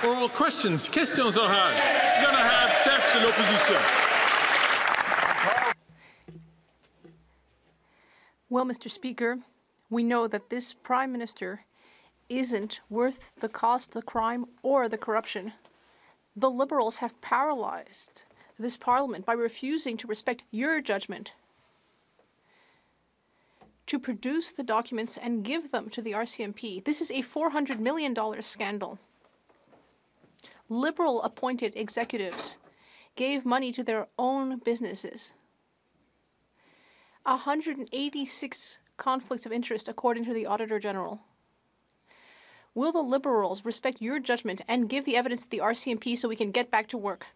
Oral questions. Questions orales. You're going to have chef de l'opposition. Well, Mr. Speaker, we know that this Prime Minister isn't worth the cost, the crime, or the corruption. The Liberals have paralyzed this Parliament by refusing to respect your judgment, to produce the documents and give them to the RCMP. This is a $400 million scandal. Liberal-appointed executives gave money to their own businesses. 186 conflicts of interest, according to the Auditor General. Will the Liberals respect your judgment and give the evidence to the RCMP so we can get back to work?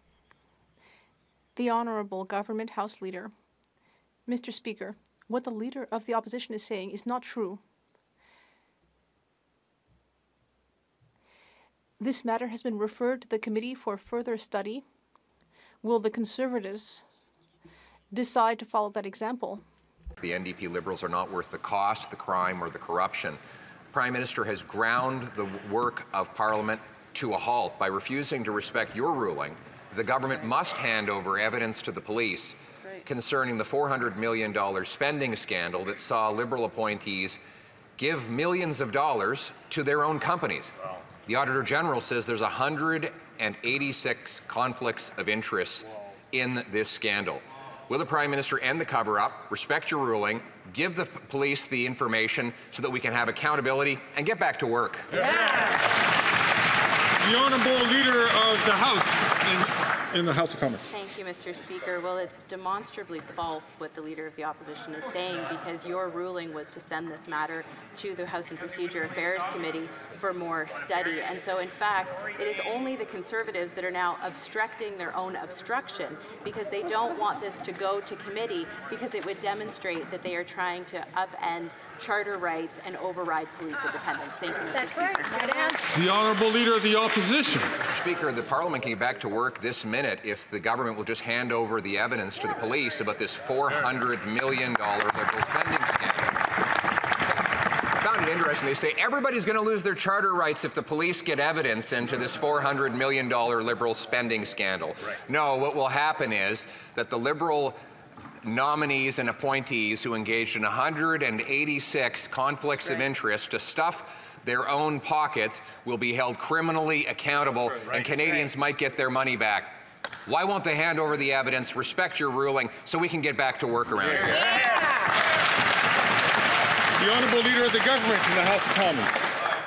The Honourable Government House Leader. Mr. Speaker, what the Leader of the Opposition is saying is not true. This matter has been referred to the committee for further study. Will the Conservatives decide to follow that example? The NDP Liberals are not worth the cost, the crime, or the corruption. The Prime Minister has ground the work of Parliament to a halt by refusing to respect your ruling. The government must hand over evidence to the police concerning the $400 million spending scandal that saw Liberal appointees give millions of dollars to their own companies. Wow. The Auditor General says there's 186 conflicts of interest in this scandal. Will the Prime Minister end the cover-up, respect your ruling, give the police the information so that we can have accountability and get back to work? Yeah. The Honourable Leader of the House in the House of Commons. Thank you, Mr. Speaker. Well, it's demonstrably false what the Leader of the Opposition is saying, because your ruling was to send this matter to the House and Procedure Affairs Committee for more study. And so, in fact, it is only the Conservatives that are now obstructing their own obstruction, because they don't want this to go to committee, because it would demonstrate that they are trying to upend charter rights and override police independence. Thank you, Mr. Speaker. The Honourable Leader of the Opposition. Mr. Speaker, the Parliament can get back to work this minute if the government will just hand over the evidence to the police about this $400 million Liberal spending scandal. I found it interesting. They say everybody's going to lose their charter rights if the police get evidence into this $400 million Liberal spending scandal. No, what will happen is that the Liberal nominees and appointees who engaged in 186 conflicts of interest to stuff their own pockets will be held criminally accountable, and Canadians might get their money back. Why won't they hand over the evidence, respect your ruling, so we can get back to work around here? The Honourable Leader of the Government in the House of Commons.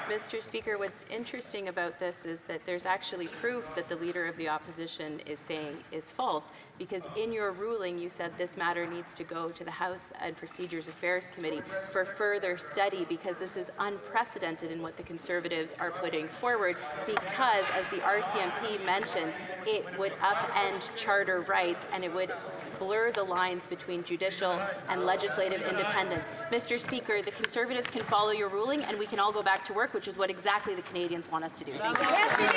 Mr. Speaker, what's interesting about this is that there's actually proof that the Leader of the Opposition is saying is false, because in your ruling you said this matter needs to go to the House and Procedures Affairs Committee for further study, because this is unprecedented in what the Conservatives are putting forward, because, as the RCMP mentioned, it would upend charter rights and it would blur the lines between judicial and legislative independence. Mr. Speaker, the Conservatives can follow your ruling and we can all go back to work, which is what exactly the Canadians want us to do. Thank you. Yes, we did.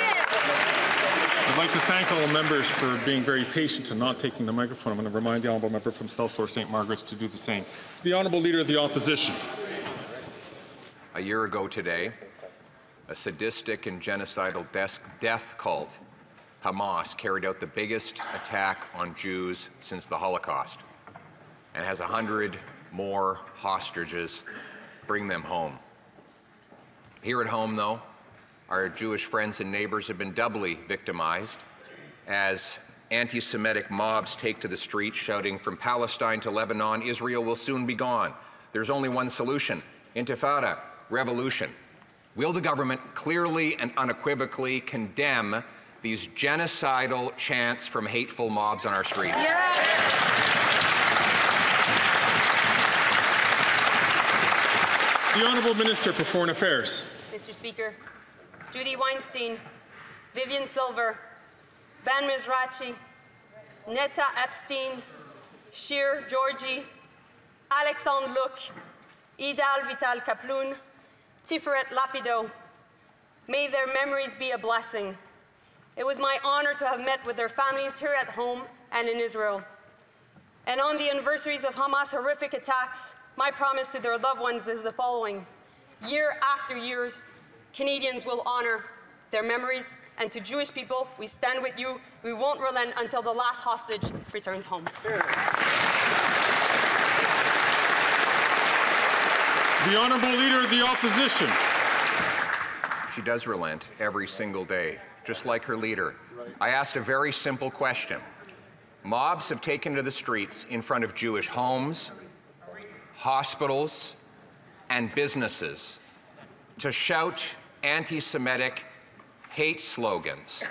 I'd like to thank all members for being very patient and not taking the microphone. I'm going to remind the Honourable Member from South Shore St. Margaret's to do the same. The Honourable Leader of the Opposition. A year ago today, a sadistic and genocidal death cult, Hamas, carried out the biggest attack on Jews since the Holocaust and has 100 more hostages. Bring them home. Here at home, though, our Jewish friends and neighbors have been doubly victimized as anti-Semitic mobs take to the streets shouting, "From Palestine to Lebanon, Israel will soon be gone. There's only one solution: intifada, revolution." Will the government clearly and unequivocally condemn these genocidal chants from hateful mobs on our streets? The Honourable Minister for Foreign Affairs. Mr. Speaker, Judy Weinstein, Vivian Silver, Ben Mizrachi, Netta Epstein, Shir Georgi, Alexandre Luc, Idal Vital Kaploun, Tiferet Lapido. May their memories be a blessing. It was my honor to have met with their families here at home and in Israel. And on the anniversaries of Hamas' horrific attacks, my promise to their loved ones is the following: year after year, Canadians will honor their memories, and to Jewish people, we stand with you. We won't relent until the last hostage returns home. The Honourable Leader of the Opposition. She does relent every single day, just like her leader. I asked a very simple question. Mobs have taken to the streets in front of Jewish homes, hospitals, and businesses to shout anti-Semitic hate slogans.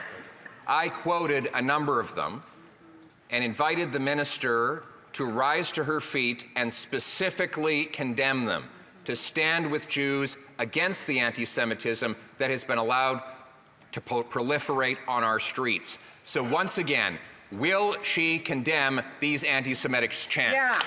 I quoted a number of them and invited the minister to rise to her feet and specifically condemn them, to stand with Jews against the anti-Semitism that has been allowed to proliferate on our streets. So once again, will she condemn these anti-Semitic chants?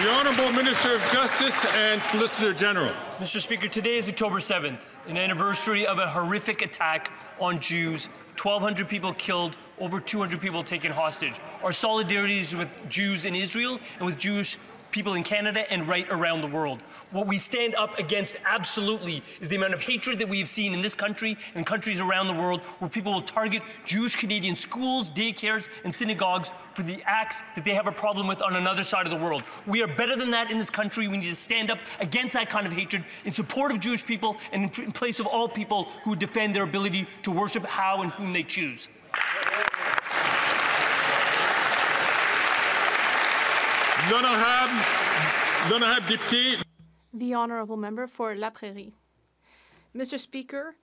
The Honourable Minister of Justice and Solicitor General. Mr. Speaker, today is October 7th, an anniversary of a horrific attack on Jews. 1,200 people killed, over 200 people taken hostage. Our solidarity is with Jews in Israel and with Jewish people in Canada and right around the world. What we stand up against absolutely is the amount of hatred that we have seen in this country and countries around the world, where people will target Jewish Canadian schools, daycares, and synagogues for the acts that they have a problem with on another side of the world. We are better than that in this country. We need to stand up against that kind of hatred in support of Jewish people and in place of all people who defend their ability to worship how and whom they choose. L'honorable député. The Honourable Member for La Prairie. Mr. Speaker,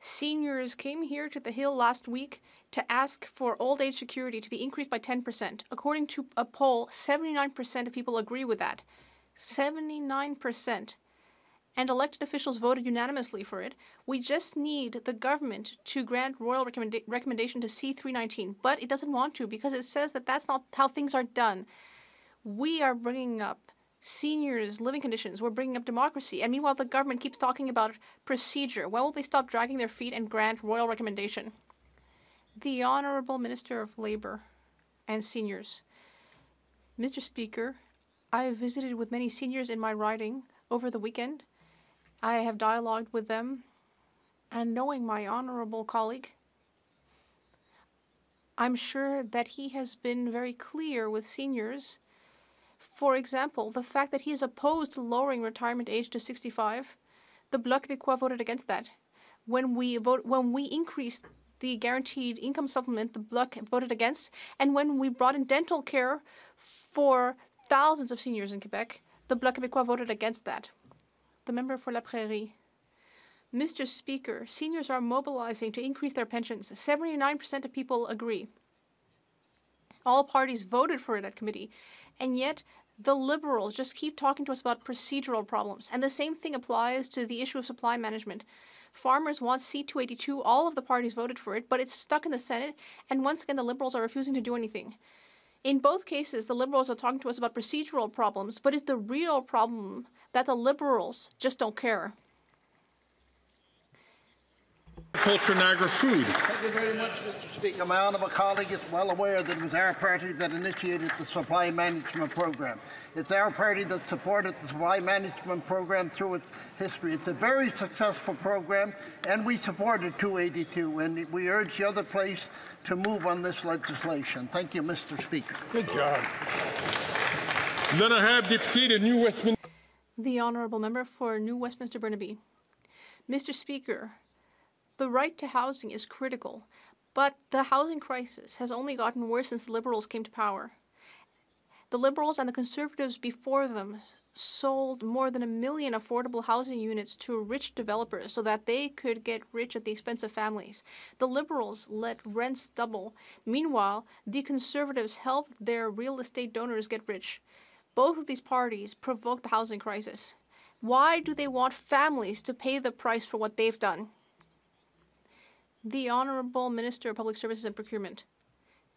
seniors came here to the Hill last week to ask for old age security to be increased by 10%. According to a poll, 79% of people agree with that. 79%. And elected officials voted unanimously for it. We just need the government to grant royal recommendation to C-319, but it doesn't want to because it says that that's not how things are done. We are bringing up seniors' living conditions. We're bringing up democracy. And meanwhile, the government keeps talking about procedure. When will they stop dragging their feet and grant royal recommendation? The Honourable Minister of Labour and Seniors. Mr. Speaker, I visited with many seniors in my riding over the weekend. I have dialogued with them. And knowing my honourable colleague, I'm sure that he has been very clear with seniors. For example, the fact that he is opposed to lowering retirement age to 65, the Bloc Québécois voted against that. When we increased the guaranteed income supplement, the Bloc voted against. And when we brought in dental care for thousands of seniors in Quebec, the Bloc Québécois voted against that. The member for La Prairie. Mr. Speaker, seniors are mobilizing to increase their pensions. 79% of people agree. All parties voted for it at committee. And yet, the Liberals just keep talking to us about procedural problems. And the same thing applies to the issue of supply management. Farmers want C-282. All of the parties voted for it, but it's stuck in the Senate. And once again, the Liberals are refusing to do anything. In both cases, the Liberals are talking to us about procedural problems, but it's the real problem that the Liberals just don't care. Culture Niagara Food. Thank you very much, Mr. Speaker. My honourable colleague is well aware that it was our party that initiated the supply management program. It's our party that supported the supply management program through its history. It's a very successful program, and we supported 282, and we urge the other place to move on this legislation. Thank you, Mr. Speaker. Good job. L'honorable député de New Westminster. The Honourable Member for New Westminster Burnaby. Mr. Speaker, the right to housing is critical, but the housing crisis has only gotten worse since the Liberals came to power. The Liberals and the Conservatives before them sold more than 1 million affordable housing units to rich developers so that they could get rich at the expense of families. The Liberals let rents double. Meanwhile, the Conservatives helped their real estate donors get rich. Both of these parties provoked the housing crisis. Why do they want families to pay the price for what they've done? The Honourable Minister of Public Services and Procurement.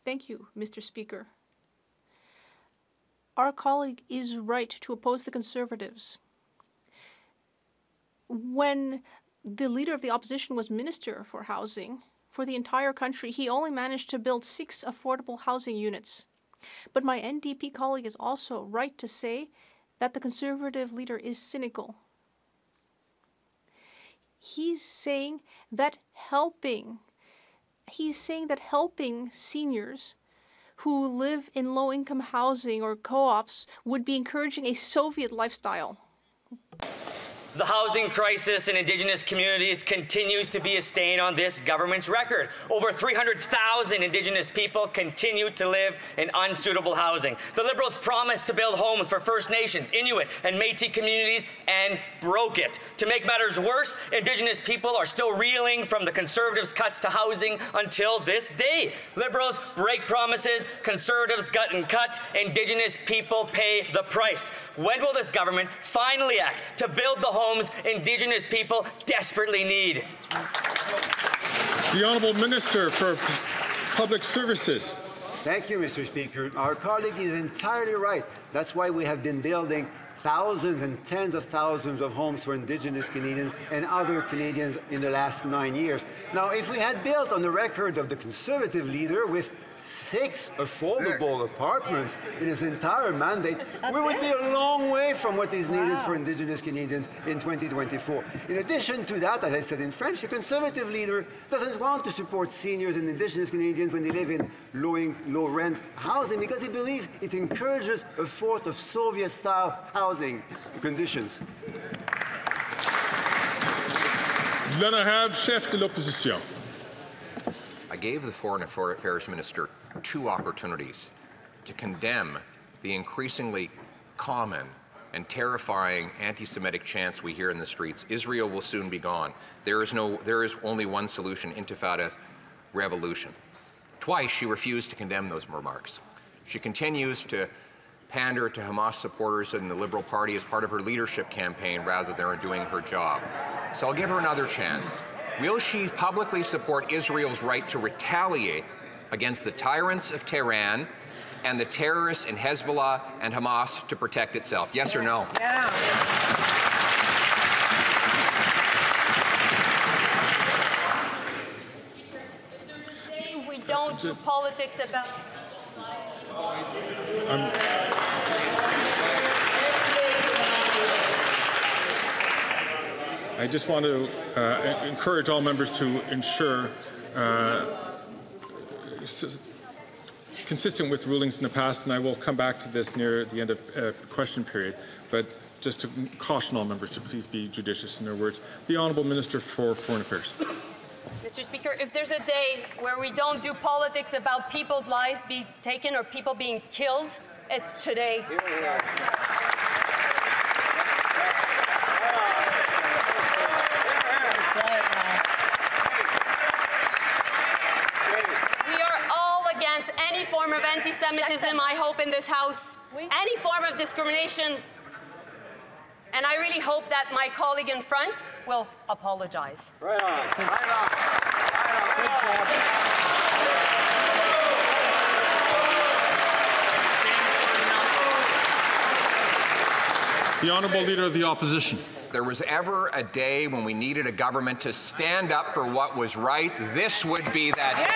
Thank you, Mr. Speaker. Our colleague is right to oppose the Conservatives. When the Leader of the Opposition was Minister for Housing for the entire country, he only managed to build 6 affordable housing units. But my NDP colleague is also right to say that the Conservative leader is cynical. He's saying that helping seniors who live in low-income housing or co-ops would be encouraging a Soviet lifestyle. The housing crisis in Indigenous communities continues to be a stain on this government's record. Over 300,000 Indigenous people continue to live in unsuitable housing. The Liberals promised to build homes for First Nations, Inuit, and Métis communities and broke it. To make matters worse, Indigenous people are still reeling from the Conservatives' cuts to housing until this day. Liberals break promises, Conservatives gut and cut, Indigenous people pay the price. When will this government finally act to build the homes Indigenous people desperately need? The Honourable Minister for Public Services. Thank you, Mr. Speaker. Our colleague is entirely right. That's why we have been building thousands and tens of thousands of homes for Indigenous Canadians and other Canadians in the last 9 years. Now, if we had built on the record of the Conservative leader with 6 affordable apartments in his entire mandate, we would be a long way from what is needed for Indigenous Canadians in 2024. In addition to that, as I said in French, the Conservative leader doesn't want to support seniors and Indigenous Canadians when they live in low-rent housing because he believes it encourages a sort of Soviet-style housing conditions. L'honorable chef de l'opposition. I gave the Foreign Affairs Minister 2 opportunities to condemn the increasingly common and terrifying anti-Semitic chants we hear in the streets. Israel will soon be gone. There is only one solution, Intifada revolution. Twice she refused to condemn those remarks. She continues to pander to Hamas supporters in the Liberal Party as part of her leadership campaign rather than doing her job. So I'll give her another chance. Will she publicly support Israel's right to retaliate against the tyrants of Tehran and the terrorists in Hezbollah and Hamas to protect itself? Yes or no? Yeah. If we don't do politics about... I just want to encourage all members to ensure, consistent with rulings in the past, and I will come back to this near the end of question period, but just to caution all members to please be judicious in their words. The Honourable Minister for Foreign Affairs. Mr. Speaker, if there's a day where we don't do politics about people's lives being taken or people being killed, it's today. Any form of anti-Semitism, I hope, in this House, any form of discrimination, and I really hope that my colleague in front will apologize. Right on. Right on. The Honourable Leader of the Opposition. If there was ever a day when we needed a government to stand up for what was right, this would be that day.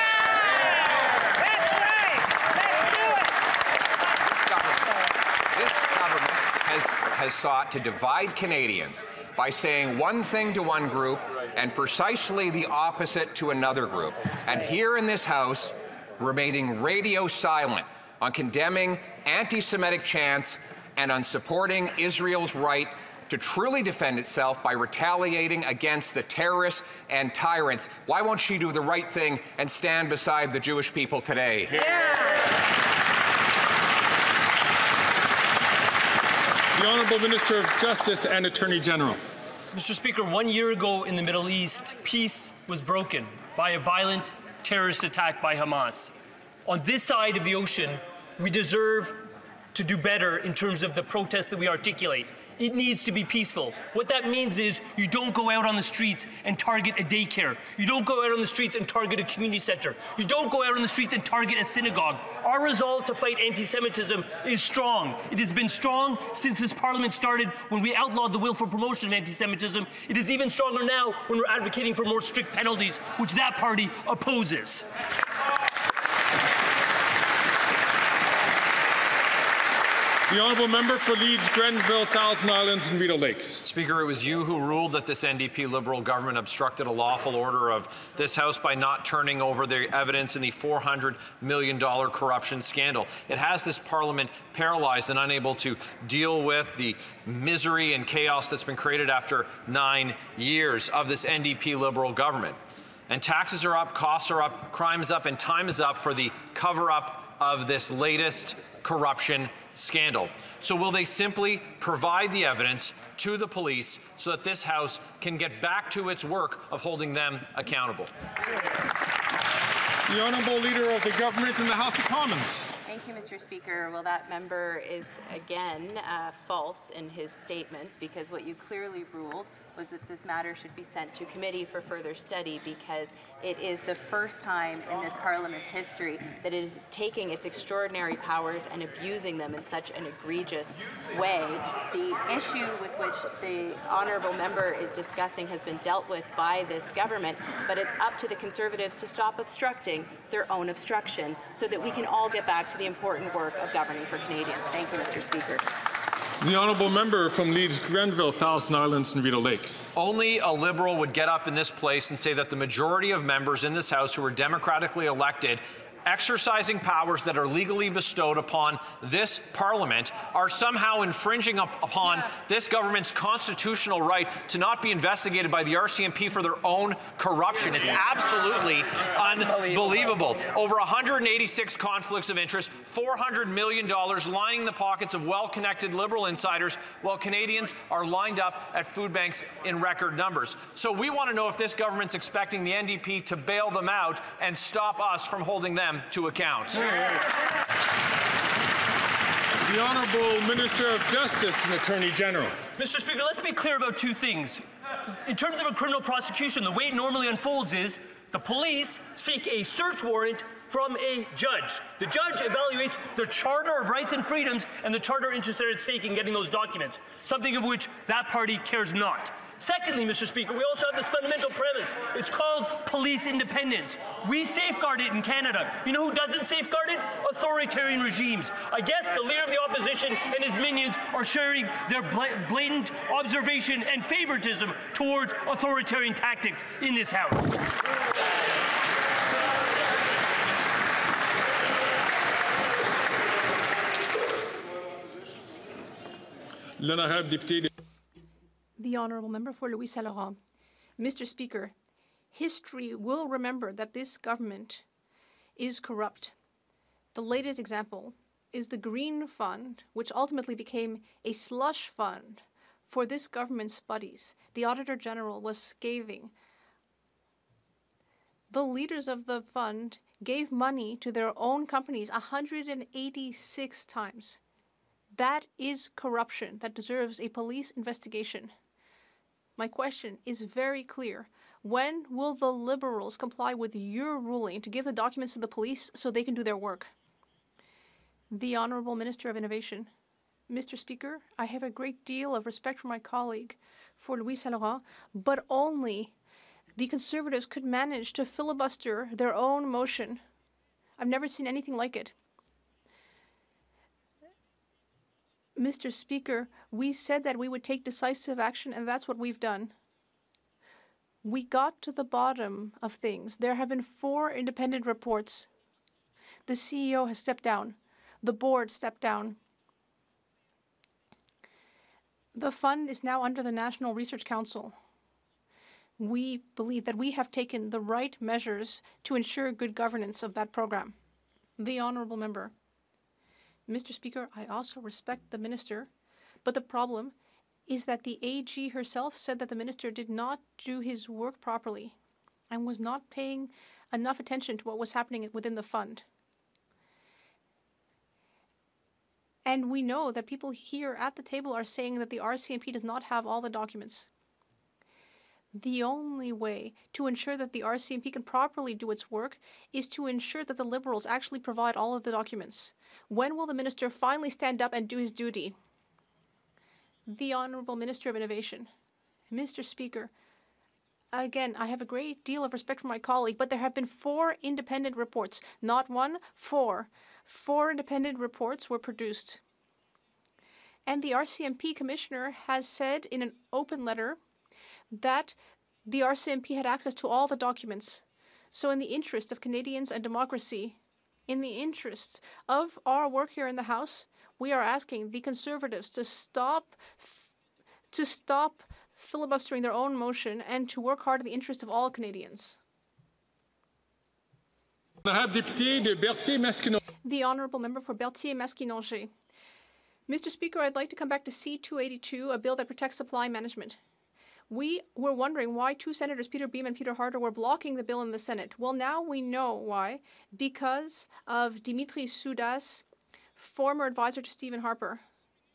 Has sought to divide Canadians by saying one thing to one group and precisely the opposite to another group. And here in this House, remaining radio silent on condemning anti-Semitic chants and on supporting Israel's right to truly defend itself by retaliating against the terrorists and tyrants. Why won't she do the right thing and stand beside the Jewish people today? Yeah. The Honourable Minister of Justice and Attorney General. Mr. Speaker, 1 year ago in the Middle East, peace was broken by a violent terrorist attack by Hamas. On this side of the ocean, we deserve to do better in terms of the protest that we articulate. It needs to be peaceful. What that means is you don't go out on the streets and target a daycare. You don't go out on the streets and target a community center. You don't go out on the streets and target a synagogue. Our resolve to fight anti-Semitism is strong. It has been strong since this Parliament started when we outlawed the willful promotion of anti-Semitism. It is even stronger now when we're advocating for more strict penalties, which that party opposes. The honourable member for Leeds, Grenville, Thousand Islands and Rideau Lakes. Speaker, it was you who ruled that this NDP Liberal government obstructed a lawful order of this House by not turning over the evidence in the $400 million corruption scandal. It has this Parliament paralyzed and unable to deal with the misery and chaos that's been created after 9 years of this NDP Liberal government. And taxes are up, costs are up, crime is up, and time is up for the cover-up of this latest corruption scandal. So will they simply provide the evidence to the police so that this House can get back to its work of holding them accountable? The Honourable Leader of the Government in the House of Commons. Thank you, Mr. Speaker. Well, that member is again false in his statements, because what you clearly ruled was that this matter should be sent to committee for further study, because it is the first time in this Parliament's history that it is taking its extraordinary powers and abusing them in such an egregious way. The issue with which the honourable member is discussing has been dealt with by this government, but it's up to the Conservatives to stop obstructing their own obstruction so that we can all get back to the important work of governing for Canadians. Thank you, Mr. Speaker. The honourable member from Leeds, Grenville, Thousand Islands and Rideau Lakes. Only a Liberal would get up in this place and say that the majority of members in this House who were democratically elected, exercising powers that are legally bestowed upon this Parliament, are somehow infringing upon this government's constitutional right to not be investigated by the RCMP for their own corruption. It's absolutely unbelievable. Over 186 conflicts of interest, $400 million lining the pockets of well-connected Liberal insiders, while Canadians are lined up at food banks in record numbers. So we want to know if this government's expecting the NDP to bail them out and stop us from holding them to account. The Honourable Minister of Justice and Attorney General. Mr. Speaker, let's be clear about two things. In terms of a criminal prosecution, the way it normally unfolds is the police seek a search warrant from a judge. The judge evaluates the Charter of Rights and Freedoms and the charter interest that are at stake in getting those documents, something of which that party cares not. Secondly, Mr. Speaker, we also have this fundamental premise. It's called police independence. We safeguard it in Canada. You know who doesn't safeguard it? Authoritarian regimes. I guess the Leader of the Opposition and his minions are sharing their blatant observation and favoritism towards authoritarian tactics in this House. L'honorable député. The honourable member for Louis Saint Laurent. Mr. Speaker, history will remember that this government is corrupt. The latest example is the Green Fund, which ultimately became a slush fund for this government's buddies. The Auditor General was scathing. The leaders of the fund gave money to their own companies 186 times. That is corruption that deserves a police investigation. My question is very clear. When will the Liberals comply with your ruling to give the documents to the police so they can do their work? The Honourable Minister of Innovation. Mr. Speaker, I have a great deal of respect for my colleague, for Louis Saint Laurent, but only the Conservatives could manage to filibuster their own motion. I've never seen anything like it. Mr. Speaker, we said that we would take decisive action, and that's what we've done. We got to the bottom of things. There have been 4 independent reports. The CEO has stepped down. The board stepped down. The fund is now under the National Research Council. We believe that we have taken the right measures to ensure good governance of that program. The honourable member. Mr. Speaker, I also respect the minister, but the problem is that the AG herself said that the minister did not do his work properly and was not paying enough attention to what was happening within the fund. And we know that people here at the table are saying that the RCMP does not have all the documents. The only way to ensure that the RCMP can properly do its work is to ensure that the Liberals actually provide all of the documents. When will the minister finally stand up and do his duty? The Honourable Minister of Innovation. Mr. Speaker, again, I have a great deal of respect for my colleague, but there have been 4 independent reports. Not 1, 4. 4 independent reports were produced. And the RCMP commissioner has said in an open letter that the RCMP had access to all the documents. So in the interest of Canadians and democracy, in the interests of our work here in the House, we are asking the Conservatives to stop filibustering their own motion and to work hard in the interest of all Canadians. The honourable member for Berthier-Masquinongé. Mr. Speaker, I'd like to come back to C-282, a bill that protects supply management. We were wondering why two senators, Peter Beam and Peter Harder, were blocking the bill in the Senate. Well, now we know why. Because of Dimitri Soudas, former advisor to Stephen Harper.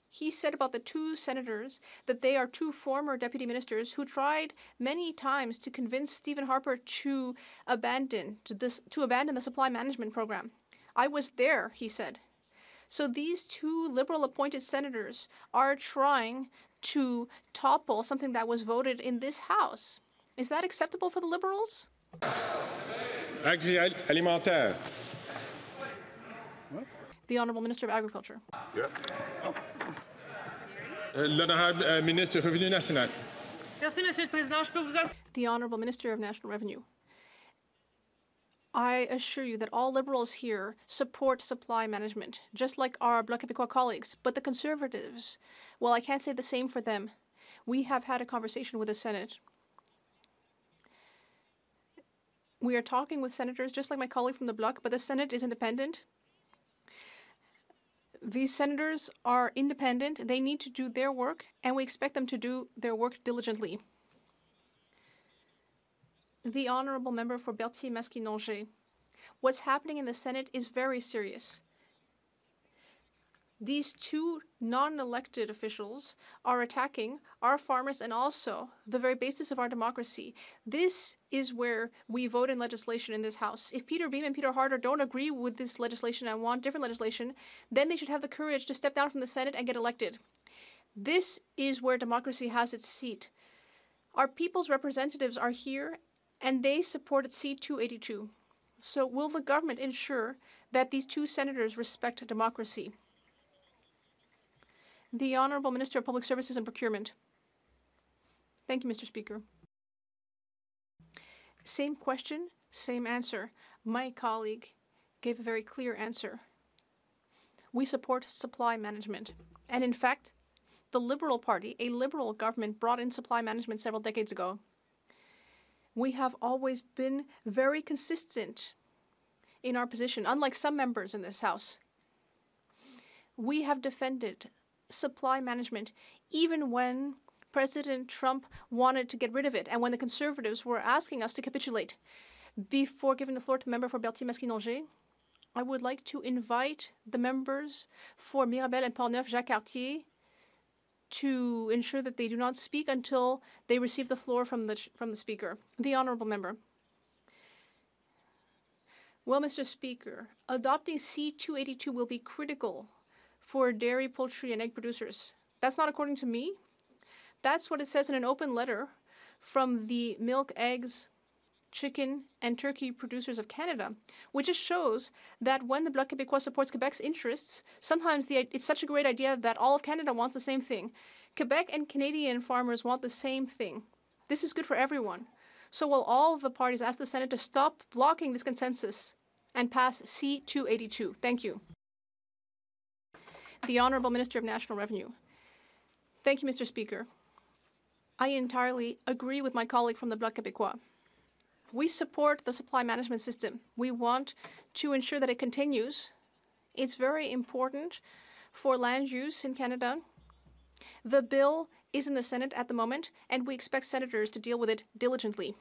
He said about the two senators that they are two former deputy ministers who tried many times to convince Stephen Harper to abandon the supply management program. I was there, he said. So these two Liberal-appointed senators are trying to topple something that was voted in this House. Is that acceptable for the Liberals? Alimentaire. The Honourable Minister of Agriculture. L'honorable ministre Revenu National. Merci, Monsieur le Président. Je peux vous assurer. The Honourable Minister of National Revenue. I assure you that all Liberals here support supply management, just like our Bloc Québécois colleagues. But the Conservatives, well, I can't say the same for them. We have had a conversation with the Senate. We are talking with senators, just like my colleague from the Bloc, but the Senate is independent. These senators are independent. They need to do their work, and we expect them to do their work diligently. The honourable member for Berthier-Masquinongé. What's happening in the Senate is very serious. These two non-elected officials are attacking our farmers and also the very basis of our democracy. This is where we vote in legislation in this House. If Peter Beam and Peter Harder don't agree with this legislation and want different legislation, then they should have the courage to step down from the Senate and get elected. This is where democracy has its seat. Our people's representatives are here and they supported C-282. So will the government ensure that these two senators respect democracy? The Honourable Minister of Public Services and Procurement. Thank you, Mr. Speaker. Same question, same answer. My colleague gave a very clear answer. We support supply management. And in fact, the Liberal Party, a Liberal government, brought in supply management several decades ago. We have always been very consistent in our position, unlike some members in this House. We have defended supply management even when President Trump wanted to get rid of it and when the Conservatives were asking us to capitulate. Before giving the floor to the member for Berthier-Masquinongé, I would like to invite the members for Mirabel and Portneuf-Jacques-Cartier to ensure that they do not speak until they receive the floor from the Speaker. The Honourable Member. Well, Mr. Speaker, adopting C-282 will be critical for dairy, poultry, and egg producers. That's not according to me. That's what it says in an open letter from the milk, eggs, chicken, and turkey producers of Canada, which just shows that when the Bloc Québécois supports Quebec's interests, sometimes it's such a great idea that all of Canada wants the same thing. Quebec and Canadian farmers want the same thing. This is good for everyone. So will all of the parties ask the Senate to stop blocking this consensus and pass C-282? Thank you. The Honourable Minister of National Revenue. Thank you, Mr. Speaker. I entirely agree with my colleague from the Bloc Québécois. We support the supply management system. We want to ensure that it continues. It's very important for land use in Canada. The bill is in the Senate at the moment, and we expect senators to deal with it diligently.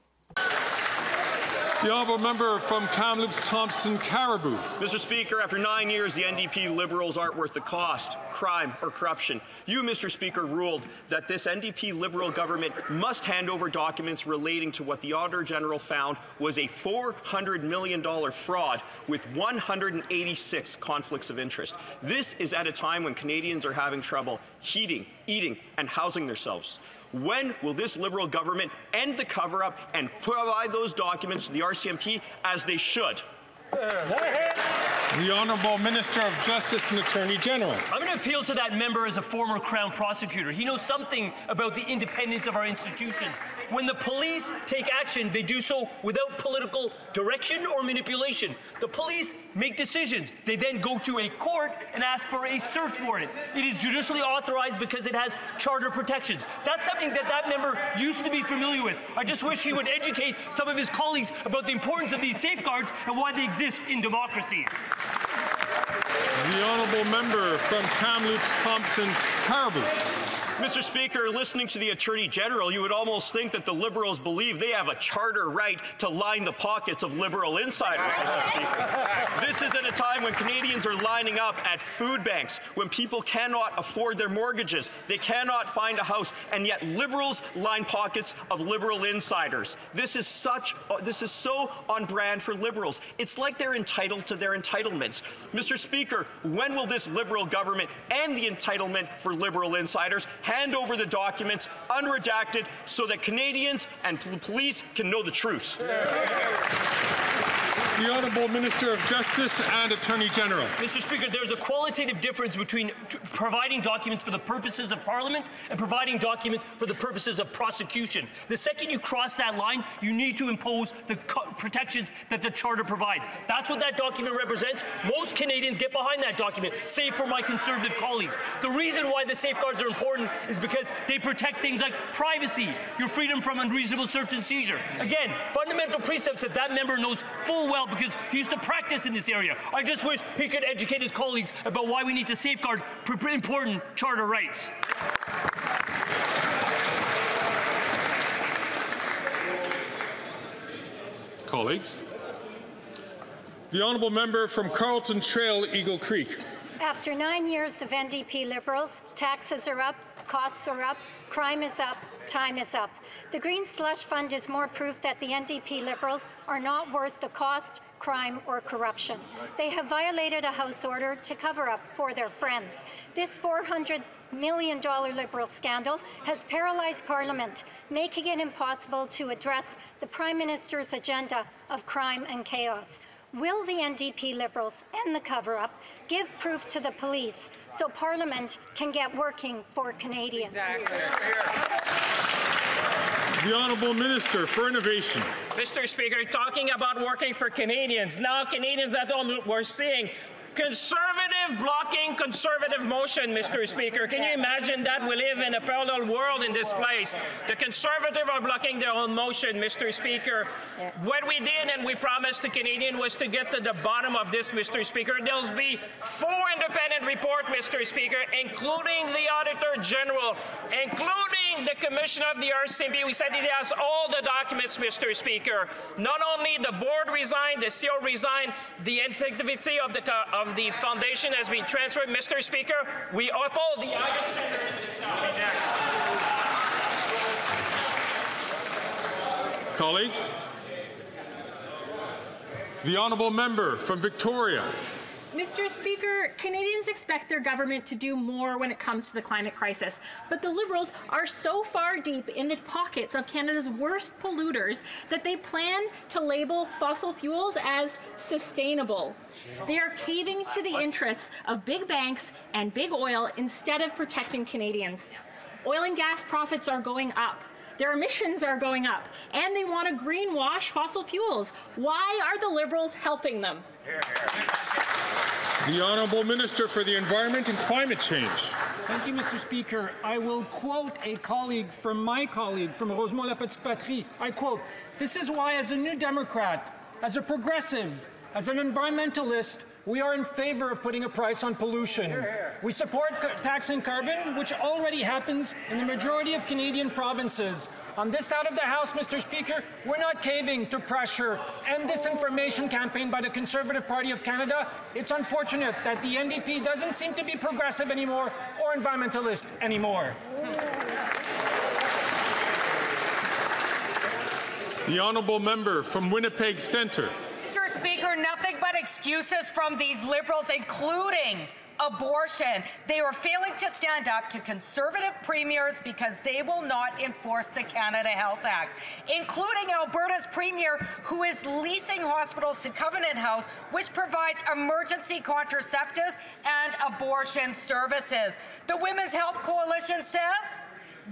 The honourable member from Kamloops, Thompson, Caribou. Mr. Speaker, after 9 years, the NDP Liberals aren't worth the cost, crime, or corruption. You, Mr. Speaker, ruled that this NDP Liberal government must hand over documents relating to what the Auditor General found was a $400 million fraud with 186 conflicts of interest. This is at a time when Canadians are having trouble heating, eating, and housing themselves. When will this Liberal government end the cover-up and provide those documents to the RCMP as they should? The Honourable Minister of Justice and Attorney General. I'm going to appeal to that member as a former Crown prosecutor. He knows something about the independence of our institutions. When the police take action, they do so without political direction or manipulation. The police make decisions. They then go to a court and ask for a search warrant. It is judicially authorized because it has charter protections. That's something that member used to be familiar with. I just wish he would educate some of his colleagues about the importance of these safeguards and why they exist in democracies. The Honourable Member from Kamloops Thompson Caribou. Mr. Speaker, listening to the Attorney General, you would almost think that the Liberals believe they have a charter right to line the pockets of Liberal insiders, Mr. Speaker. This is at a time when Canadians are lining up at food banks, when people cannot afford their mortgages, they cannot find a house, and yet Liberals line pockets of Liberal insiders. This is so on brand for Liberals. It's like they're entitled to their entitlements. Mr. Speaker, when will this Liberal government end the entitlement for Liberal insiders, hand over the documents unredacted so that Canadians and police can know the truth? The Honourable Minister of Justice and Attorney General. Mr. Speaker, there's a qualitative difference between providing documents for the purposes of Parliament and providing documents for the purposes of prosecution. The second you cross that line, you need to impose the protections that the Charter provides. That's what that document represents. Most Canadians get behind that document, save for my Conservative colleagues. The reason why the safeguards are important is because they protect things like privacy, your freedom from unreasonable search and seizure. Again, fundamental precepts that member knows full well because he used to practice in this area. I just wish he could educate his colleagues about why we need to safeguard important charter rights. Colleagues. The Honourable Member from Carlton Trail, Eagle Creek. After 9 years of NDP Liberals, taxes are up, costs are up, crime is up, time is up. The Green Slush Fund is more proof that the NDP Liberals are not worth the cost, crime or corruption. They have violated a House order to cover up for their friends. This $400 million Liberal scandal has paralyzed Parliament, making it impossible to address the Prime Minister's agenda of crime and chaos. Will the NDP Liberals end the cover-up, give proof to the police, so Parliament can get working for Canadians? Exactly. The Honourable Minister for Innovation. Mr. Speaker, talking about working for Canadians. Now Canadians at home, we're seeing conservative blocking conservative motion, Mr. Speaker. Can you imagine that? We live in a parallel world in this place. The Conservatives are blocking their own motion, Mr. Speaker. What we did and we promised the Canadians was to get to the bottom of this, Mr. Speaker. There'll be 4 independent reports, Mr. Speaker, including the Auditor General, including the Commissioner of the RCMP. We said he has all the documents, Mr. Speaker. Not only the board resigned, the CEO resigned, the integrity of the foundation has been transferred. Mr. Speaker, we uphold the highest standard in this House. Colleagues, the Honourable Member from Victoria. Mr. Speaker, Canadians expect their government to do more when it comes to the climate crisis, but the Liberals are so far deep in the pockets of Canada's worst polluters that they plan to label fossil fuels as sustainable. They are caving to the interests of big banks and big oil instead of protecting Canadians. Oil and gas profits are going up. Their emissions are going up, and they want to greenwash fossil fuels. Why are the Liberals helping them? The Honourable Minister for the Environment and Climate Change. Thank you, Mr. Speaker. I will quote a colleague from Rosemont La Petite Patrie. I quote, "This is why, as a New Democrat, as a progressive, as an environmentalist, we are in favor of putting a price on pollution. We support taxing carbon, which already happens in the majority of Canadian provinces. On this side of the House, Mr. Speaker, we're not caving to pressure and disinformation campaign by the Conservative Party of Canada. It's unfortunate that the NDP doesn't seem to be progressive anymore or environmentalist anymore." The Honourable Member from Winnipeg Centre. Mr. Speaker, nothing but excuses from these Liberals, including abortion. They are failing to stand up to Conservative premiers because they will not enforce the Canada Health Act, including Alberta's premier, who is leasing hospitals to Covenant House, which provides emergency contraceptives and abortion services. The Women's Health Coalition says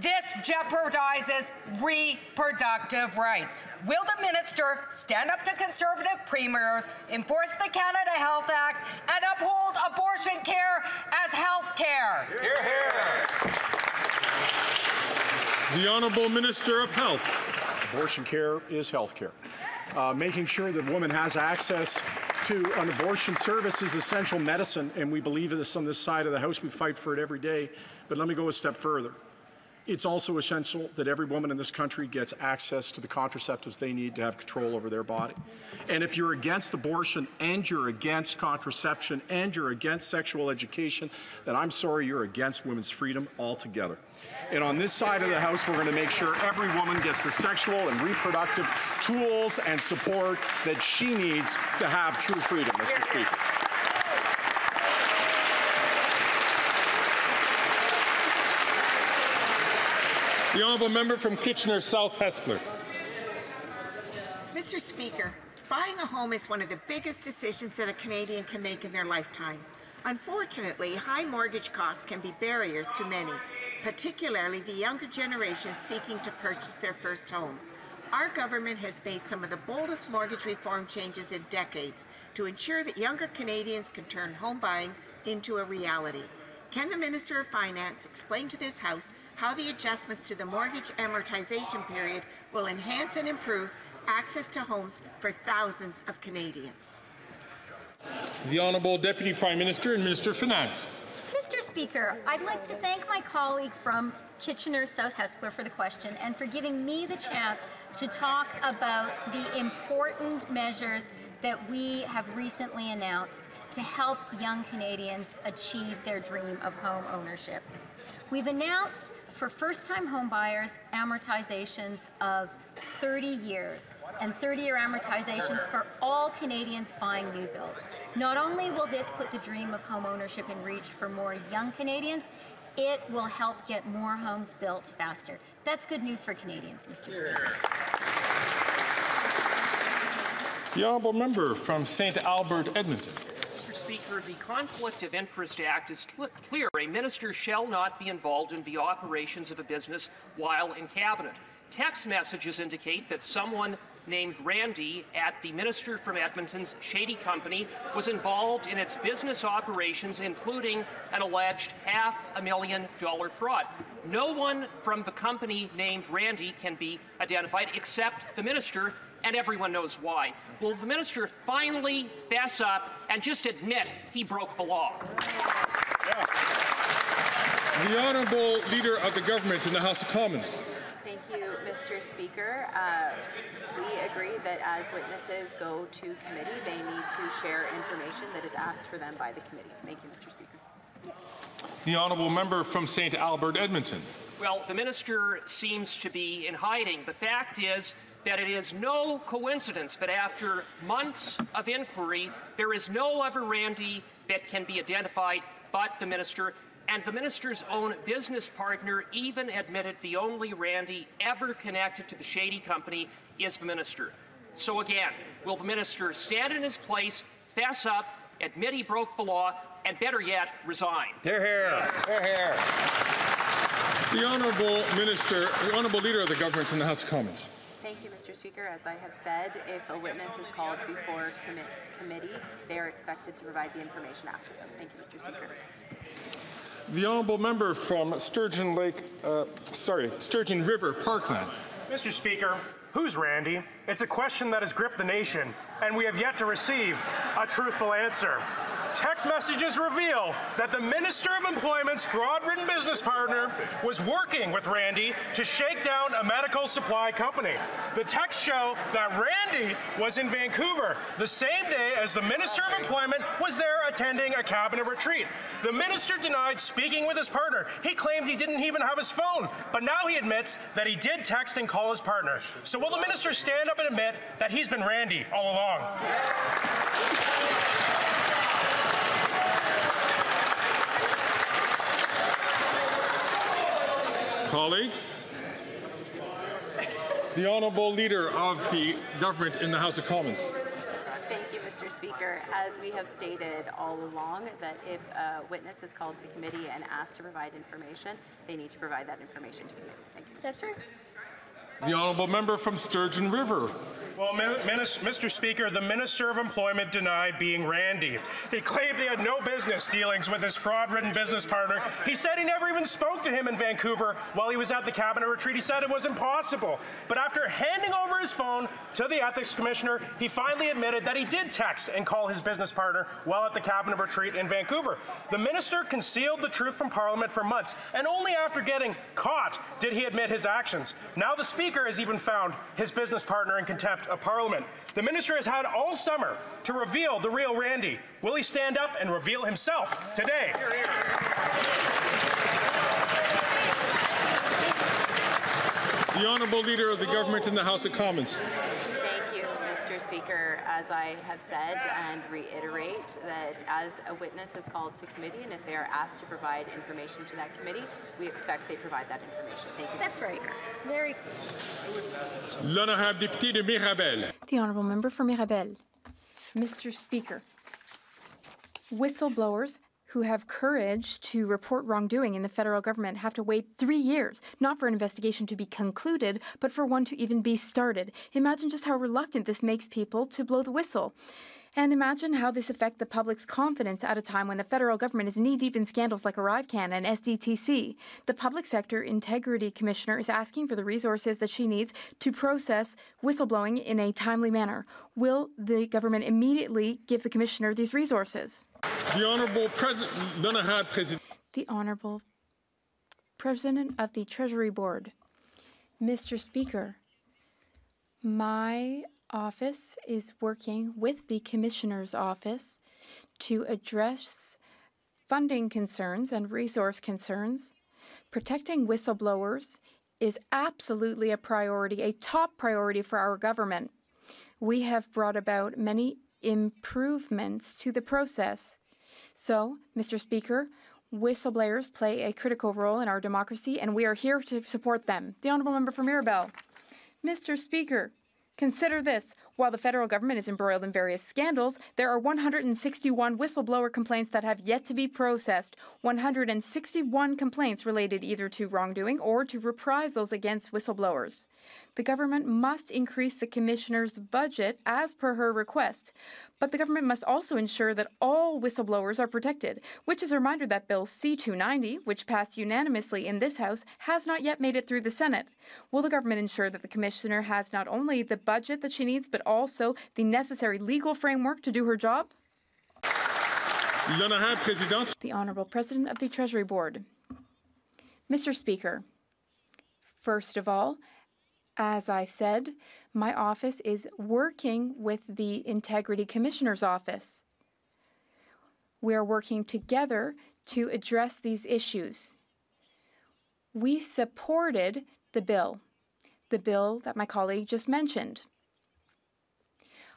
this jeopardizes reproductive rights. Will the minister stand up to Conservative premiers, enforce the Canada Health Act, and uphold abortion care as health care? Hear, hear. The Honourable Minister of Health. Abortion care is health care. Making sure that a woman has access to an abortion service is essential medicine, and we believe in this on this side of the House. We fight for it every day. But let me go a step further. It's also essential that every woman in this country gets access to the contraceptives they need to have control over their body. And if you're against abortion and you're against contraception and you're against sexual education, then I'm sorry, you're against women's freedom altogether. And on this side of the House, we're going to make sure every woman gets the sexual and reproductive tools and support that she needs to have true freedom, Mr. Speaker. The honourable member from Kitchener South Hespeler. Mr. Speaker, buying a home is one of the biggest decisions that a Canadian can make in their lifetime. Unfortunately, high mortgage costs can be barriers to many, particularly the younger generation seeking to purchase their first home. Our government has made some of the boldest mortgage reform changes in decades to ensure that younger Canadians can turn home buying into a reality. Can the Minister of Finance explain to this House how the adjustments to the mortgage amortization period will enhance and improve access to homes for thousands of Canadians? The Honourable Deputy Prime Minister and Minister of Finance. Mr. Speaker, I'd like to thank my colleague from Kitchener South Hespeler for the question and for giving me the chance to talk about the important measures that we have recently announced to help young Canadians achieve their dream of home ownership. We've announced for first-time homebuyers amortizations of 30 years and 30-year amortizations for all Canadians buying new builds. Not only will this put the dream of home ownership in reach for more young Canadians, it will help get more homes built faster. That's good news for Canadians, Mr. Speaker. The honourable member from St. Albert, Edmonton. Mr. Speaker, the Conflict of Interest Act is clear. A minister shall not be involved in the operations of a business while in cabinet. Text messages indicate that someone named Randy at the minister from Edmonton's Shady Company was involved in its business operations, including an alleged $500,000 fraud. No one from the company named Randy can be identified except the minister, and everyone knows why. Will the minister finally fess up and just admit he broke the law? The Honourable Leader of the Government in the House of Commons. Thank you, Mr. Speaker. We agree that as witnesses go to committee, they need to share information that is asked for them by the committee. Thank you, Mr. Speaker. The honourable member from St. Albert, Edmonton. Well, the minister seems to be in hiding. The fact is that it is no coincidence that after months of inquiry, there is no other Randy that can be identified but the minister. And the minister's own business partner even admitted the only Randy ever connected to the Shady Company is the minister. So again, will the minister stand in his place, fess up, admit he broke the law, and better yet, resign? Hear, hear. Hear, hear. The honourable Leader of the Government in the House of Commons. Thank you, Mr. Speaker. As I have said, if a witness is called before committee, they are expected to provide the information asked of them. Thank you, Mr. Speaker. The honourable member from Sturgeon River, Parkland. Mr. Speaker, who's Randy? It's a question that has gripped the nation, and we have yet to receive a truthful answer. Text messages reveal that the Minister of Employment's fraud-ridden business partner was working with Randy to shake down a medical supply company. The texts show that Randy was in Vancouver the same day as the Minister of Employment was there attending a cabinet retreat. The minister denied speaking with his partner. He claimed he didn't even have his phone, but now he admits that he did text and call his partner. So will the minister stand up and admit that he's been Randy all along? Colleagues, the Honourable Leader of the Government in the House of Commons. Thank you, Mr. Speaker. As we have stated all along, that if a witness is called to committee and asked to provide information, they need to provide that information to committee. Thank you. That's right. The Honourable Member from Sturgeon River. Well, Mr. Speaker, the Minister of Employment denied being Randy. He claimed he had no business dealings with his fraud-ridden business partner. He said he never even spoke to him in Vancouver while he was at the cabinet retreat. He said it was impossible. But after handing over his phone to the Ethics Commissioner, he finally admitted that he did text and call his business partner while at the cabinet retreat in Vancouver. The minister concealed the truth from Parliament for months, and only after getting caught did he admit his actions. Now the Speaker has even found his business partner in contempt of Parliament. The minister has had all summer to reveal the real Randy. Will he stand up and reveal himself today? The Honourable Leader of the Government in the House of Commons. Thank you, Mr. Speaker. As I have said and reiterate, that as a witness is called to committee and if they are asked to provide information to that committee, we expect they provide that information. Thank you, That's Mr. right. Speaker. Very. L'Honourable Député de Mirabel. The Honourable Member for Mirabel. Mr. Speaker, whistleblowers who have courage to report wrongdoing in the federal government have to wait 3 years, not for an investigation to be concluded, but for one to even be started. Imagine just how reluctant this makes people to blow the whistle. And imagine how this affects the public's confidence at a time when the federal government is knee-deep in scandals like ArriveCan and SDTC. The Public Sector Integrity Commissioner is asking for the resources that she needs to process whistleblowing in a timely manner. Will the government immediately give the Commissioner these resources? The Honourable President of the Treasury Board. Mr. Speaker, my office is working with the Commissioner's office to address funding concerns and resource concerns. Protecting whistleblowers is absolutely a priority, a top priority for our government. We have brought about many improvements to the process. So, Mr. Speaker, whistleblowers play a critical role in our democracy, and we are here to support them. The Honourable Member for Mirabel. Mr. Speaker, consider this. While the federal government is embroiled in various scandals, there are 161 whistleblower complaints that have yet to be processed. 161 complaints related either to wrongdoing or to reprisals against whistleblowers. The government must increase the Commissioner's budget as per her request, but the government must also ensure that all whistleblowers are protected, which is a reminder that Bill C-290, which passed unanimously in this House, has not yet made it through the Senate. Will the government ensure that the Commissioner has not only the budget that she needs, but also the necessary legal framework to do her job? The Honourable President of the Treasury Board. Mr. Speaker, first of all, as I said, my office is working with the Integrity Commissioner's office. We are working together to address these issues. We supported the bill that my colleague just mentioned.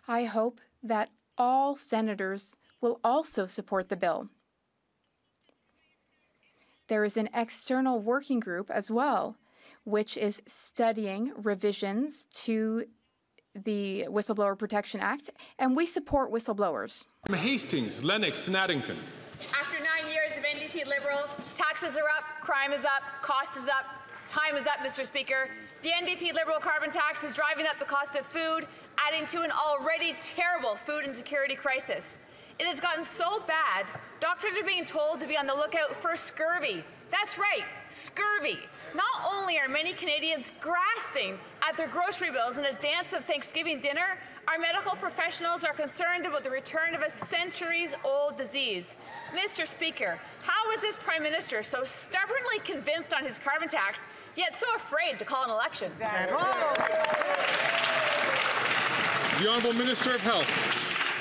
I hope that all senators will also support the bill. There is an external working group as well, which is studying revisions to the Whistleblower Protection Act, and we support whistleblowers. Hastings, Lennox, and Addington. After 9 years of NDP Liberals, taxes are up, crime is up, cost is up, time is up, Mr. Speaker. The NDP Liberal carbon tax is driving up the cost of food, adding to an already terrible food insecurity crisis. It has gotten so bad, doctors are being told to be on the lookout for scurvy. That's right, scurvy. Not only are many Canadians grasping at their grocery bills in advance of Thanksgiving dinner, our medical professionals are concerned about the return of a centuries-old disease. Mr. Speaker, how is this Prime Minister so stubbornly convinced on his carbon tax, yet so afraid to call an election? The Honourable Minister of Health.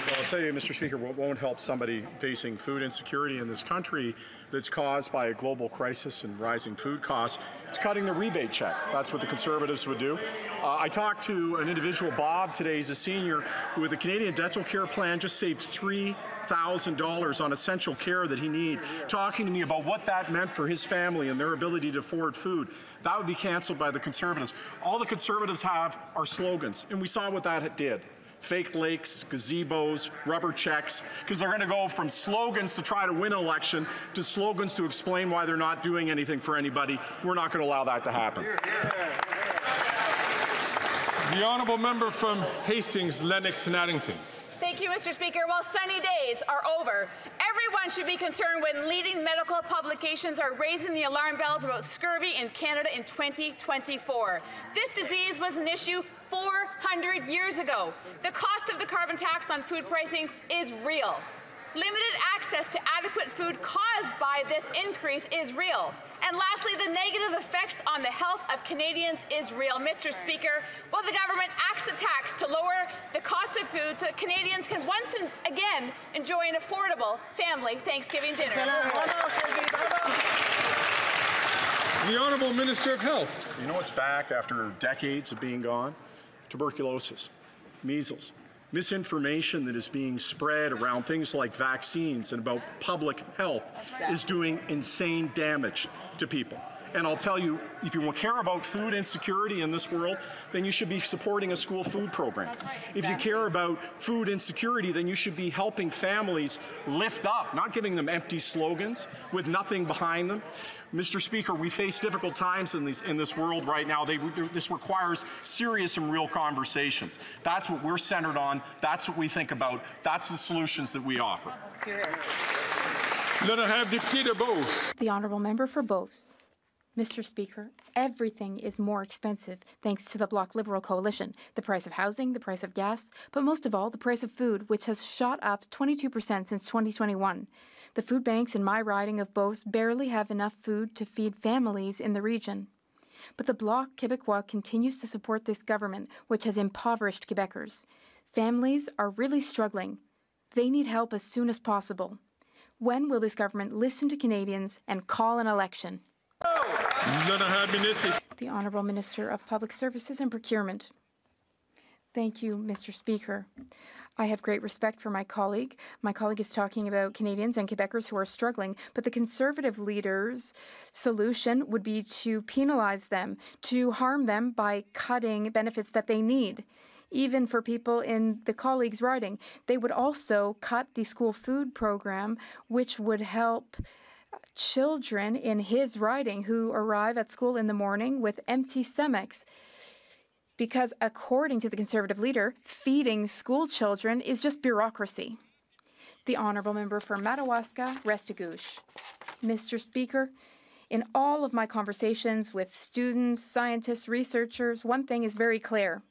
Well, I'll tell you, Mr. Speaker, what won't help somebody facing food insecurity in this country that's caused by a global crisis and rising food costs, it's cutting the rebate check. That's what the Conservatives would do. I talked to an individual, Bob, today. He's a senior who, with the Canadian Dental Care Plan, just saved $3,000 on essential care that he needed, talking to me about what that meant for his family and their ability to afford food. That would be cancelled by the Conservatives. All the Conservatives have are slogans, and we saw what that did. Fake lakes, gazebos, rubber checks, because they're going to go from slogans to try to win an election to slogans to explain why they're not doing anything for anybody. We're not going to allow that to happen. The honourable member from Hastings, Lennox and Addington. Thank you, Mr. Speaker. While sunny days are over, everyone should be concerned when leading medical publications are raising the alarm bells about scurvy in Canada in 2024. This disease was an issue 400 years ago. The cost of the carbon tax on food pricing is real. Limited access to adequate food caused by this increase is real. And lastly, the negative effects on the health of Canadians is real. Mr. Speaker, will the government axe the tax to lower the cost of food so that Canadians can once and again enjoy an affordable family Thanksgiving dinner? The Honourable Minister of Health. You know what's back after decades of being gone? Tuberculosis, measles, misinformation that is being spread around things like vaccines and about public health is doing insane damage to people. And I'll tell you, if you care about food insecurity in this world, then you should be supporting a school food program. If you care about food insecurity, then you should be helping families lift up, not giving them empty slogans with nothing behind them. Mr. Speaker, we face difficult times in this world right now. This requires serious and real conversations. That's what we're centered on. That's what we think about. That's the solutions that we offer. The honourable member for Beauce. Mr. Speaker, everything is more expensive thanks to the Bloc Liberal coalition. The price of housing, the price of gas, but most of all, the price of food, which has shot up 22% since 2021. The food banks in my riding of Beauce barely have enough food to feed families in the region. But the Bloc Québécois continues to support this government, which has impoverished Quebecers. Families are really struggling. They need help as soon as possible. When will this government listen to Canadians and call an election? The Honourable Minister of Public Services and Procurement. Thank you, Mr. Speaker. I have great respect for my colleague. My colleague is talking about Canadians and Quebecers who are struggling, but the Conservative leader's solution would be to penalize them, to harm them by cutting benefits that they need. Even for people in the colleague's riding, they would also cut the school food program, which would help children in his riding who arrive at school in the morning with empty stomachs. Because according to the Conservative leader, feeding school children is just bureaucracy. The honourable member for Madawaska, Restigouche. Mr. Speaker, in all of my conversations with students, scientists, researchers, one thing is very clear.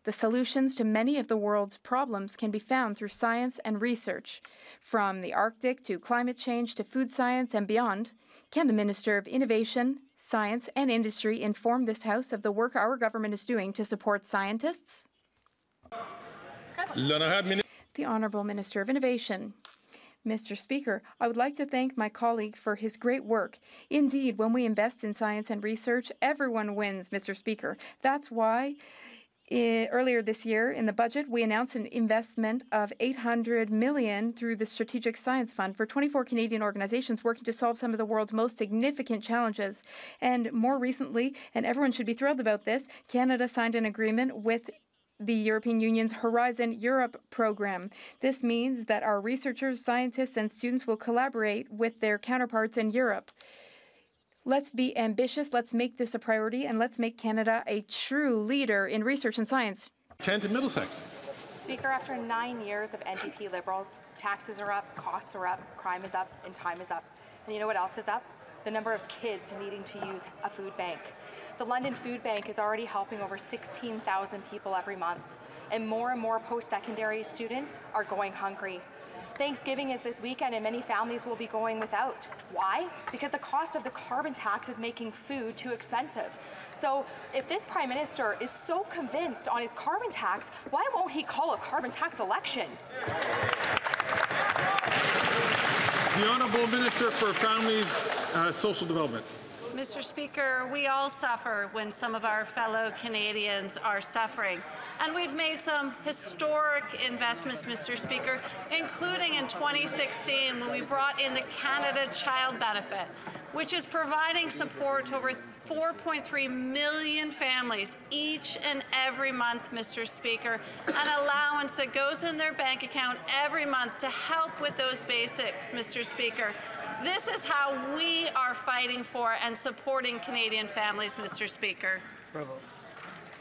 The solutions to many of the world's problems can be found through science and research. From the Arctic to climate change to food science and beyond, can the Minister of Innovation, Science and Industry inform this House of the work our government is doing to support scientists? The Honourable Minister of Innovation. Mr. Speaker, I would like to thank my colleague for his great work. Indeed, when we invest in science and research, everyone wins, Mr. Speaker. That's why earlier this year in the budget, we announced an investment of $800 million through the Strategic Science Fund for 24 Canadian organizations working to solve some of the world's most significant challenges. And more recently, and everyone should be thrilled about this, Canada signed an agreement with the European Union's Horizon Europe program. This means that our researchers, scientists, and students will collaborate with their counterparts in Europe. Let's be ambitious, let's make this a priority, and let's make Canada a true leader in research and science. Kent and Middlesex. Speaker, after 9 years of NDP Liberals, taxes are up, costs are up, crime is up, and time is up. And you know what else is up? The number of kids needing to use a food bank. The London Food Bank is already helping over 16,000 people every month, and more post-secondary students are going hungry. Thanksgiving is this weekend and many families will be going without. Why? Because the cost of the carbon tax is making food too expensive. So if this Prime Minister is so convinced on his carbon tax, why won't he call a carbon tax election? The Honourable Minister for Families, Social Development. Mr. Speaker, we all suffer when some of our fellow Canadians are suffering. And we've made some historic investments, Mr. Speaker, including in 2016 when we brought in the Canada Child Benefit, which is providing support to over 4.3 million families each and every month, Mr. Speaker, an allowance that goes in their bank account every month to help with those basics, Mr. Speaker. This is how we are fighting for and supporting Canadian families, Mr. Speaker. Bravo.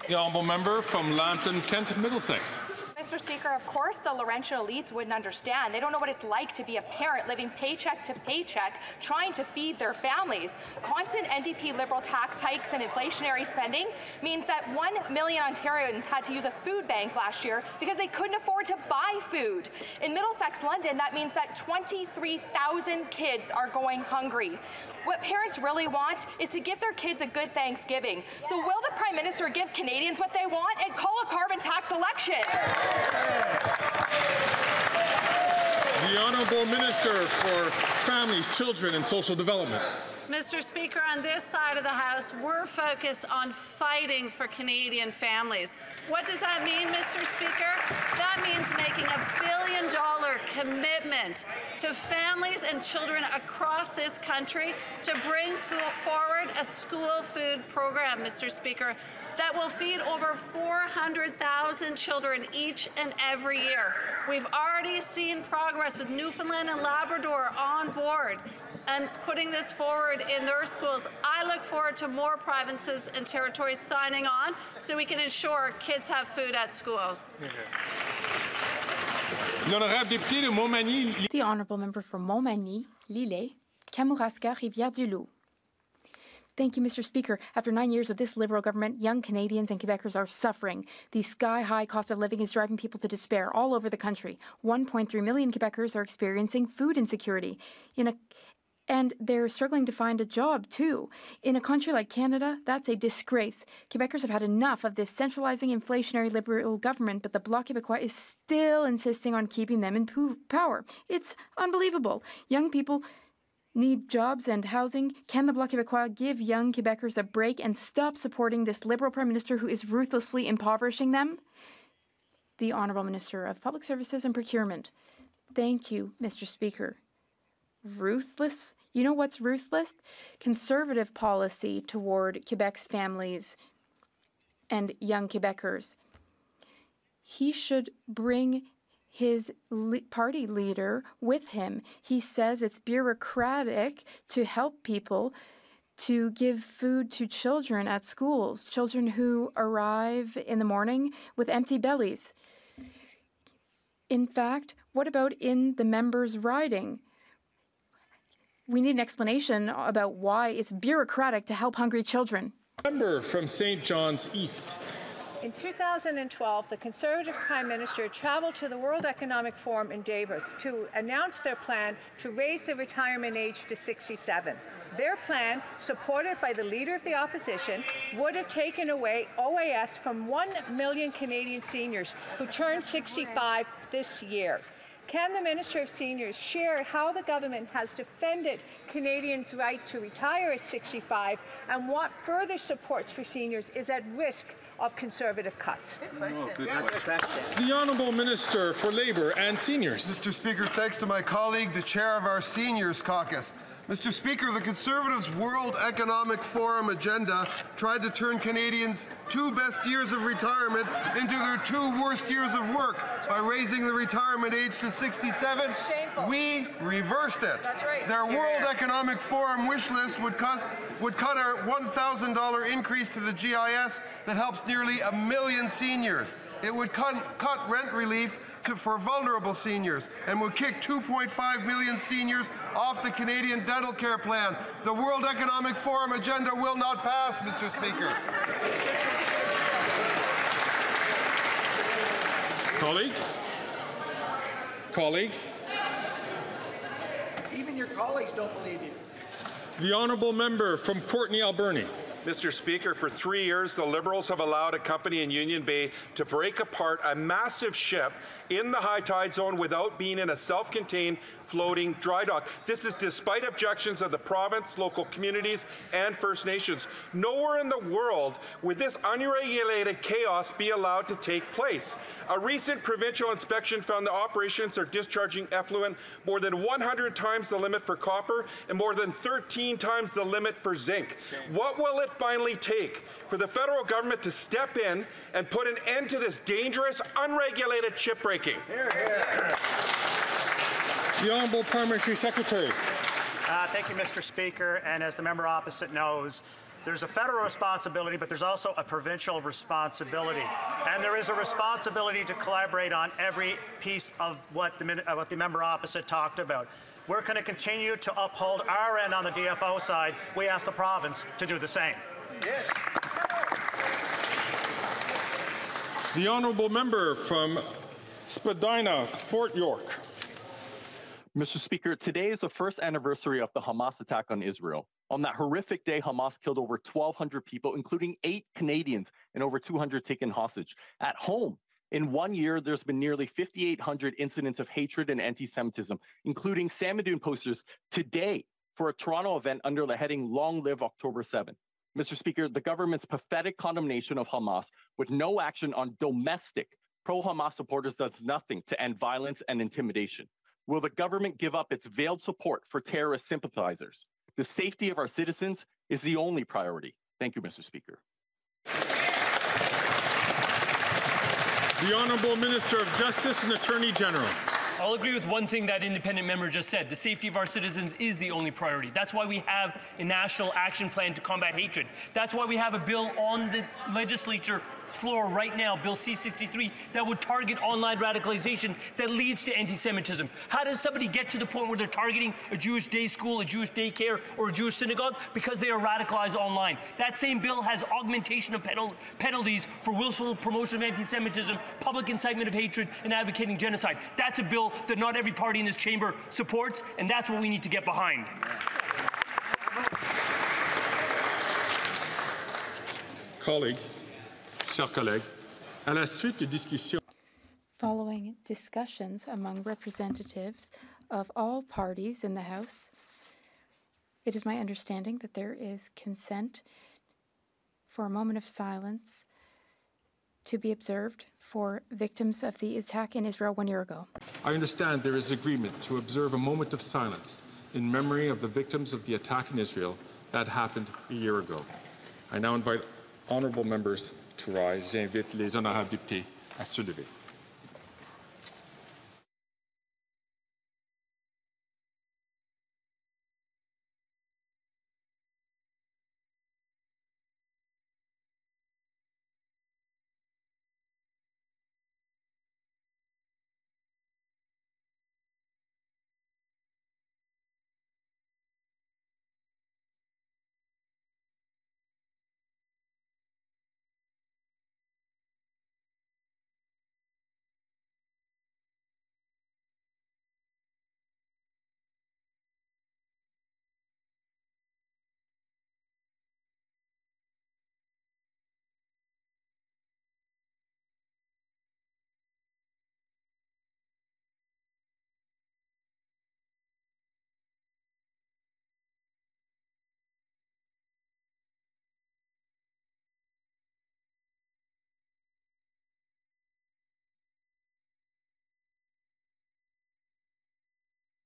The honourable member from Lambton, Kent, Middlesex. Mr. Speaker, of course the Laurentian elites wouldn't understand. They don't know what it's like to be a parent living paycheck to paycheck, trying to feed their families. Constant NDP Liberal tax hikes and inflationary spending means that 1 million Ontarians had to use a food bank last year because they couldn't afford to buy food. In Middlesex, London, that means that 23,000 kids are going hungry. What parents really want is to give their kids a good Thanksgiving. So will the Prime Minister give Canadians what they want and call a carbon tax election? The Honourable Minister for Families, Children and Social Development. Mr. Speaker, on this side of the House, we're focused on fighting for Canadian families. What does that mean, Mr. Speaker? That means making $1 billion commitment to families and children across this country to bring forward a school food program, Mr. Speaker, that will feed over 400,000 children each and every year. We've already seen progress with Newfoundland and Labrador on board and putting this forward in their schools. I look forward to more provinces and territories signing on so we can ensure kids have food at school. The Honourable Member for Montmagny, Lillet, Kamouraska, Rivière-du-Loup. Thank you, Mr. Speaker. After 9 years of this Liberal government, young Canadians and Quebecers are suffering. The sky-high cost of living is driving people to despair all over the country. 1.3 million Quebecers are experiencing food insecurity. And they're struggling to find a job, too. In a country like Canada, that's a disgrace. Quebecers have had enough of this centralizing, inflationary Liberal government, but the Bloc Québécois is still insisting on keeping them in power. It's unbelievable. Young people need jobs and housing. Can the Bloc Québécois give young Quebecers a break and stop supporting this Liberal Prime Minister who is ruthlessly impoverishing them? The Honourable Minister of Public Services and Procurement. Thank you, Mr. Speaker. Ruthless? You know what's ruthless? Conservative policy toward Quebec's families and young Quebecers. He should bring his party leader with him. He says it's bureaucratic to help people to give food to children at schools, children who arrive in the morning with empty bellies. In fact, what about in the members' riding? We need an explanation about why it's bureaucratic to help hungry children. Member from St. John's East. In 2012, the Conservative Prime Minister traveled to the World Economic Forum in Davos to announce their plan to raise the retirement age to 67. Their plan, supported by the Leader of the Opposition, would have taken away OAS from 1 million Canadian seniors who turn 65 this year. Can the Minister of Seniors share how the government has defended Canadians' right to retire at 65 and what further supports for seniors is at risk of Conservative cuts? The Honourable Minister for Labour and Seniors. Mr. Speaker, thanks to my colleague, the chair of our Seniors Caucus. Mr. Speaker, the Conservatives' World Economic Forum agenda tried to turn Canadians' 2 best years of retirement into their 2 worst years of work by raising the retirement age to 67. Shameful. We reversed it. That's right. Their World Economic Forum wish list would cut a $1,000 increase to the GIS that helps nearly 1 million seniors. It would cut rent relief for vulnerable seniors and would kick 2.5 million seniors off the Canadian Dental Care Plan. The World Economic Forum agenda will not pass, Mr. Speaker. Colleagues. Even your colleagues don't believe you. The Honourable Member from Courtenay, Alberni. Mr. Speaker, for 3 years, the Liberals have allowed a company in Union Bay to break apart a massive ship in the high tide zone without being in a self-contained floating dry dock. This is despite objections of the province, local communities, and First Nations. Nowhere in the world would this unregulated chaos be allowed to take place. A recent provincial inspection found the operations are discharging effluent more than 100 times the limit for copper and more than 13 times the limit for zinc. What will it finally take for the federal government to step in and put an end to this dangerous, unregulated shipbreaking? The Honourable Parliamentary Secretary. Thank you, Mr. Speaker. And as the member opposite knows, there's a federal responsibility, but there's also a provincial responsibility. And there is a responsibility to collaborate on every piece of what the member opposite talked about. We're going to continue to uphold our end on the DFO side. We ask the province to do the same. Yes. The Honourable Member from Spadina, Fort York. Mr. Speaker, today is the first anniversary of the Hamas attack on Israel. On that horrific day, Hamas killed over 1,200 people, including 8 Canadians and over 200 taken hostage. At home, in 1 year, there's been nearly 5,800 incidents of hatred and anti-Semitism, including Samidoun posters today for a Toronto event under the heading Long Live October 7. Mr. Speaker, the government's pathetic condemnation of Hamas with no action on domestic pro-Hamas supporters does nothing to end violence and intimidation. Will the government give up its veiled support for terrorist sympathizers? The safety of our citizens is the only priority. Thank you, Mr. Speaker. The Honourable Minister of Justice and Attorney General. I'll agree with one thing that independent member just said. The safety of our citizens is the only priority. That's why we have a national action plan to combat hatred. That's why we have a bill on the legislature floor right now, Bill C-63, that would target online radicalization that leads to anti-Semitism. How does somebody get to the point where they're targeting a Jewish day school, a Jewish daycare, or a Jewish synagogue? Because they are radicalized online. That same bill has augmentation of penalties for willful promotion of anti-Semitism, public incitement of hatred, and advocating genocide. That's a bill that not every party in this chamber supports, and that's what we need to get behind. Colleagues, chers collègues, à la suite de discussions. Following discussions among representatives of all parties in the House, it is my understanding that there is consent for a moment of silence to be observed for victims of the attack in Israel 1 year ago. I understand there is agreement to observe a moment of silence in memory of the victims of the attack in Israel that happened a year ago. I now invite honourable members to rise. J'invite les honorables députés à se lever.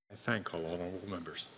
I thank all honourable members.